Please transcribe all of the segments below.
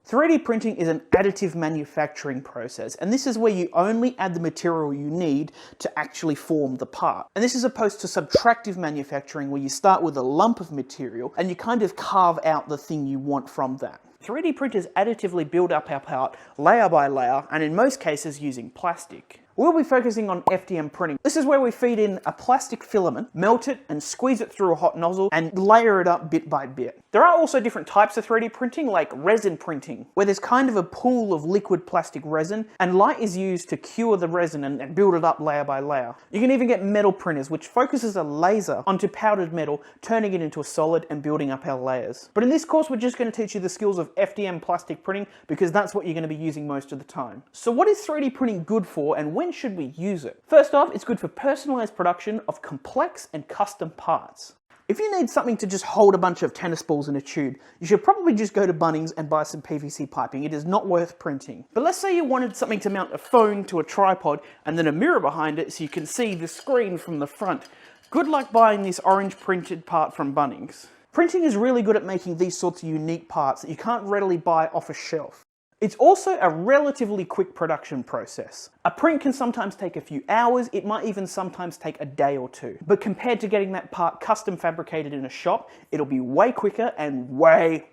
3D printing is an additive manufacturing process, and this is where you only add the material you need to actually form the part. And this is opposed to subtractive manufacturing, where you start with a lump of material and you kind of carve out the thing you want from that. 3D printers additively build up our part layer by layer, and in most cases using plastic. We'll be focusing on FDM printing. This is where we feed in a plastic filament, melt it and squeeze it through a hot nozzle and layer it up bit by bit. There are also different types of 3D printing, like resin printing, where there's kind of a pool of liquid plastic resin and light is used to cure the resin and build it up layer by layer. You can even get metal printers, which focuses a laser onto powdered metal, turning it into a solid and building up our layers. But in this course, we're just going to teach you the skills of FDM plastic printing, because that's what you're going to be using most of the time. So what is 3D printing good for, and when should we use it? First off, it's good for personalized production of complex and custom parts. If you need something to just hold a bunch of tennis balls in a tube, you should probably just go to Bunnings and buy some PVC piping. It is not worth printing. But let's say you wanted something to mount a phone to a tripod and then a mirror behind it so you can see the screen from the front. Good luck buying this orange printed part from Bunnings. Printing is really good at making these sorts of unique parts that you can't readily buy off a shelf. It's also a relatively quick production process. A print can sometimes take a few hours, it might even sometimes take a day or two. But compared to getting that part custom fabricated in a shop, it'll be way quicker and way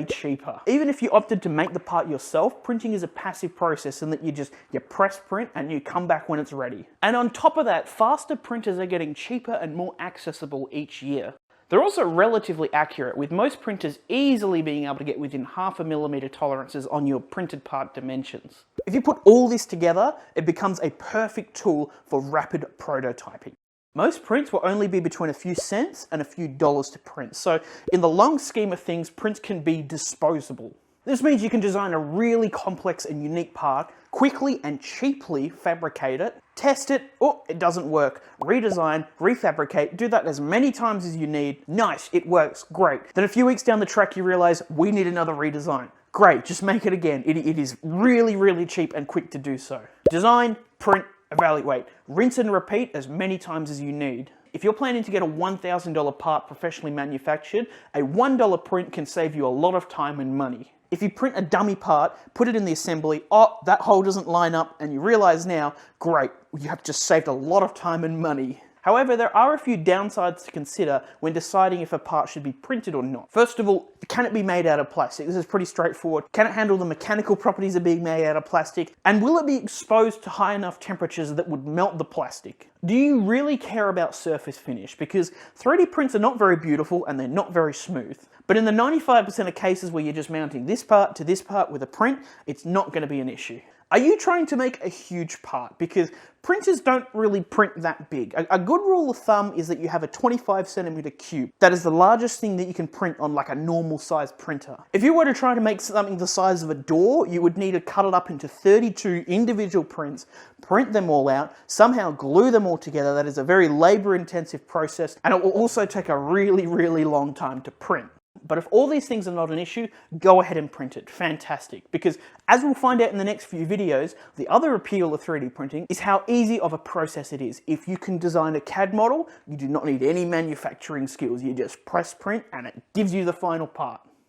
cheaper. Even if you opted to make the part yourself, printing is a passive process in that you press print and you come back when it's ready. And on top of that, faster printers are getting cheaper and more accessible each year. They're also relatively accurate, with most printers easily being able to get within 0.5 millimeter tolerances on your printed part dimensions. If you put all this together, it becomes a perfect tool for rapid prototyping. Most prints will only be between a few cents and a few dollars to print, so in the long scheme of things, prints can be disposable. This means you can design a really complex and unique part, quickly and cheaply fabricate it, test it, oh, it doesn't work, redesign, refabricate, do that as many times as you need. Nice, it works, great. Then a few weeks down the track you realize we need another redesign. Great, just make it again. It is really cheap and quick to do so. Design, print, evaluate, rinse and repeat as many times as you need. If you're planning to get a $1,000 part professionally manufactured, a $1 print can save you a lot of time and money. If you print a dummy part, put it in the assembly, oh, that hole doesn't line up, and you realize now, great, you have just saved a lot of time and money. However, there are a few downsides to consider when deciding if a part should be printed or not. First of all, can it be made out of plastic? This is pretty straightforward. Can it handle the mechanical properties of being made out of plastic? And will it be exposed to high enough temperatures that would melt the plastic? Do you really care about surface finish? Because 3D prints are not very beautiful and they're not very smooth. But in the 95% of cases where you're just mounting this part to this part with a print, it's not going to be an issue. Are you trying to make a huge part? Because printers don't really print that big. A good rule of thumb is that you have a 25 centimeter cube. That is the largest thing that you can print on like a normal size printer. If you were to try to make something the size of a door, you would need to cut it up into 32 individual prints, print them all out, somehow glue them all together. That is a very labor intensive process, and it will also take a really long time to print. But if all these things are not an issue, go ahead and print it. Fantastic. Because as we'll find out in the next few videos, the other appeal of 3D printing is how easy of a process it is. If you can design a CAD model, you do not need any manufacturing skills. You just press print and it gives you the final part.